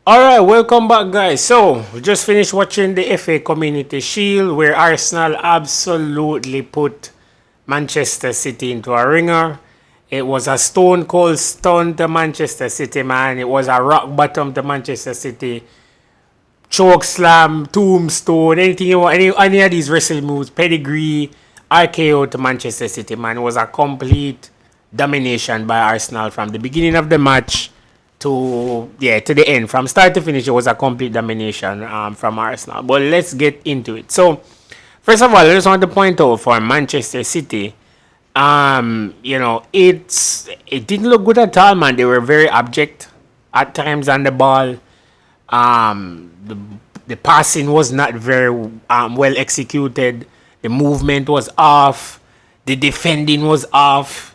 Alright, welcome back, guys. So, we just finished watching the FA Community Shield where Arsenal absolutely put Manchester City into a ringer. It was a stone cold stun to Manchester City, man. It was a rock bottom to Manchester City. Choke slam, tombstone, anything you want, any of these wrestling moves, pedigree, RKO to Manchester City, man. It was a complete domination by Arsenal from the beginning of the match to the end. From start to finish, it was a complete domination from Arsenal. But let's get into it. So, first of all, I just want to point out for Manchester City, it didn't look good at all, man. They were very abject at times on the ball. The passing was not very well executed. The movement was off. The defending was off.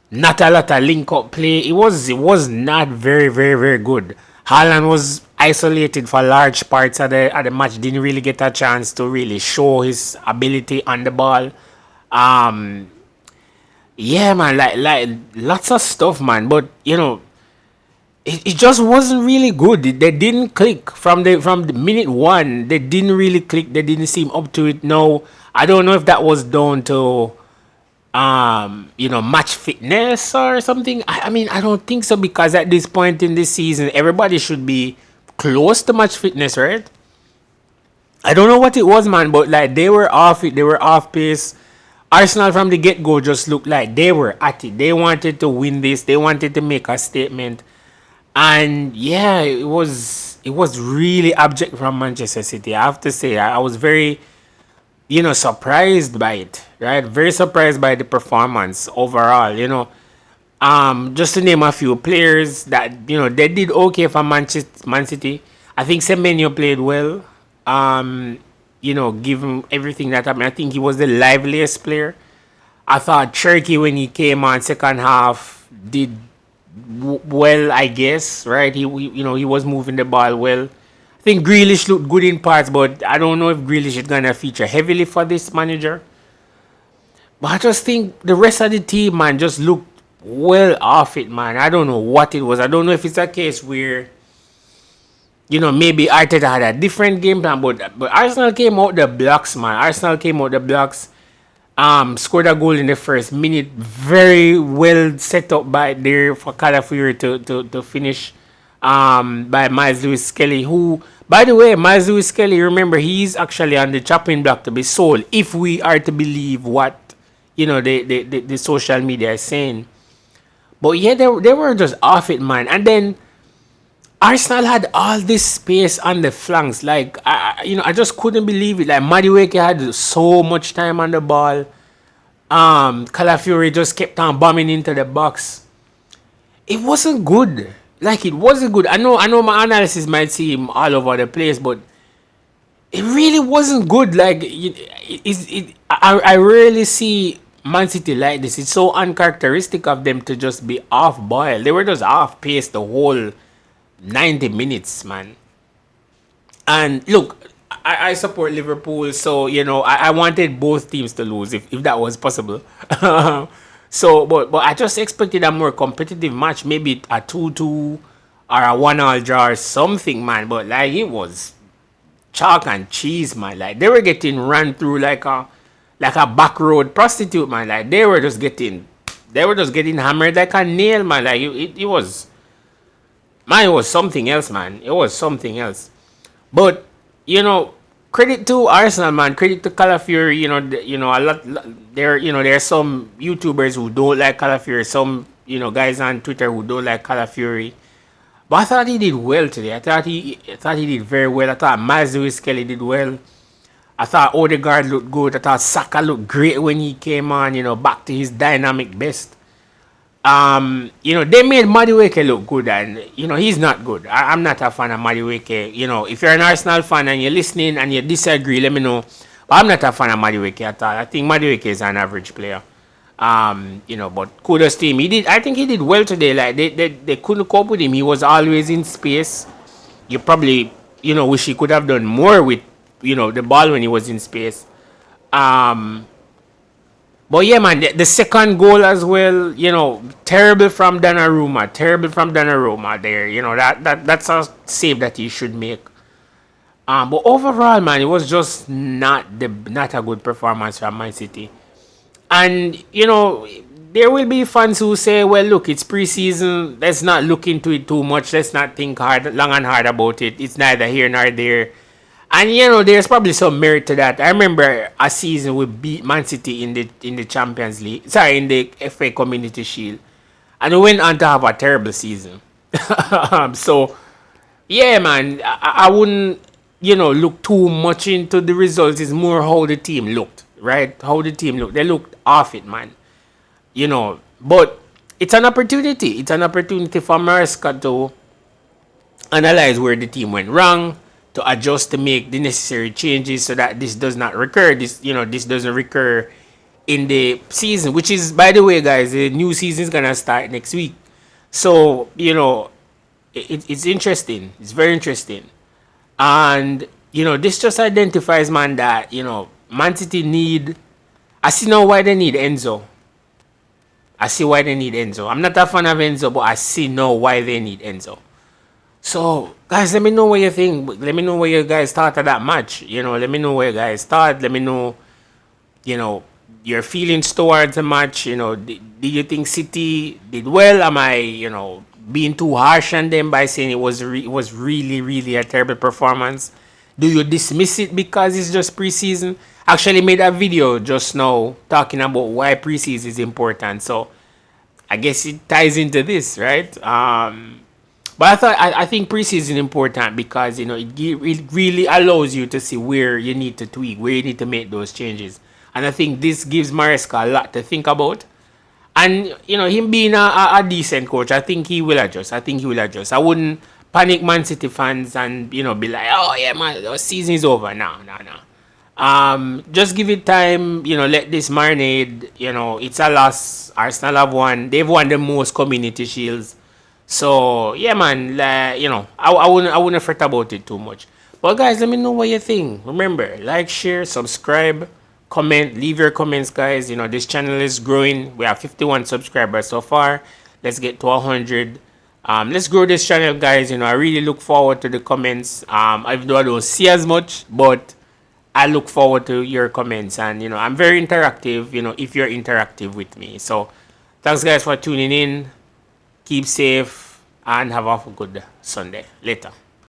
Not a lot of link up play. It was not very, very, very good. Haaland was isolated for large parts of the match. Didn't really get a chance to really show his ability on the ball. Yeah, man, like lots of stuff, man. But it just wasn't really good. They didn't click from the minute one. They didn't really click. They didn't seem up to it. No, I don't know if that was down to match fitness or something. I mean, I don't think so because at this point in this season, everybody should be close to match fitness, right? I don't know what it was, man, but like they were off it. They were off pace. Arsenal from the get go just looked like they were at it. They wanted to win this. They wanted to make a statement. And yeah, it was really abject from Manchester City. I have to say, I was very surprised by it, right? Very surprised by the performance overall. Just to name a few players that they did okay for Man City. I think Semenyo played well. Given everything that happened, I think he was the liveliest player. I thought Cherky when he came on second half did well, I guess, right? He was moving the ball well. I think Grealish looked good in parts, but I don't know if Grealish is gonna feature heavily for this manager. But I just think the rest of the team, man, just looked well off it, man. I don't know what it was. I don't know if it's a case where maybe Arteta had a different game plan, but Arsenal came out the blocks, man. Arsenal came out the blocks. Scored a goal in the first minute. Very well set up by there for Calafiori to finish. By Miles Lewis Skelly, who, by the way, Miles Lewis Skelly, remember, he's actually on the chopping block to be sold if we are to believe what the social media is saying. But yeah, they were just off it, man. And then Arsenal had all this space on the flanks. Like I just couldn't believe it. Like Madueke had so much time on the ball. Calafiori just kept on bombing into the box. It wasn't good. Like it wasn't good. I know my analysis might seem all over the place, but it really wasn't good. Like I rarely see Man City like this. It's so uncharacteristic of them to just be off boil. They were just off pace the whole 90 minutes, man. And look, I support Liverpool, so I wanted both teams to lose if that was possible. So, but I just expected a more competitive match, maybe a 2-2 or a 1-all draw or something, man. But like it was chalk and cheese, man. Like they were getting run through like a back road prostitute, man. Like they were just getting hammered like a nail, man. Like it was, man. It was something else, man. It was something else. But credit to Arsenal, man. Credit to Calafiori. A lot. There are some YouTubers who don't like Calafiori. Some guys on Twitter who don't like Calafiori. But I thought he did well today. I thought he did very well. I thought Miles Lewis Kelly did well. I thought Ødegaard looked good. I thought Saka looked great when he came on. Back to his dynamic best. They made Madueke look good, and he's not good. I'm not a fan of Madueke. If you're an Arsenal fan and you're listening and you disagree, let me know. But I'm not a fan of Madueke at all. I think Madueke is an average player. But kudos to him. I think he did well today. Like they couldn't cope with him. He was always in space. You probably wish he could have done more with the ball when he was in space. But yeah, man, the second goal as well, terrible from Donnarumma, terrible from Donnarumma there. That's a save that he should make. But overall, man, it was just not a good performance from Man City. And there will be fans who say, well, look, it's preseason. Let's not look into it too much. Let's not think long and hard about it. It's neither here nor there. And there's probably some merit to that. I remember a season we beat Man City in the Champions League, sorry, in the FA Community Shield, and we went on to have a terrible season. So yeah, man, I wouldn't look too much into the results. It's more how the team looked, right? How the team looked. They looked off it, man. But it's an opportunity. It's an opportunity for Maresca to analyze where the team went wrong, to adjust, to make the necessary changes so that this does not recur. This doesn't recur in the season, which is, by the way, guys, the new season is gonna start next week. So it's interesting. It's very interesting, and this just identifies, man, that Man City need. I see now why they need Enzo. I see why they need Enzo. I'm not a fan of Enzo, but I see now why they need Enzo. So, guys, let me know what you think. Let me know what you guys thought of that match. Let me know what you guys thought. Let me know, your feelings towards the match. Do you think City did well? Am I, being too harsh on them by saying it was really, really a terrible performance? Do you dismiss it because it's just preseason? Actually made a video just now talking about why preseason is important. So I guess it ties into this, right? But I think preseason is important because it really allows you to see where you need to tweak, where you need to make those changes. And I think this gives Maresca a lot to think about. And him being a decent coach, I think he will adjust. I wouldn't panic Man City fans and be like, oh yeah, man, the season is over. No. Just give it time. Let this marinade. It's a loss. Arsenal have won. They've won the most community shields. So yeah, man. I wouldn't fret about it too much. But guys, let me know what you think. Remember, like, share, subscribe, comment, leave your comments, guys. This channel is growing. We have 51 subscribers so far. Let's get to 100. Let's grow this channel, guys. I really look forward to the comments. Even though I don't see as much, but I look forward to your comments. And I'm very interactive. If you're interactive with me. So thanks, guys, for tuning in. Keep safe and have a good Sunday. Later.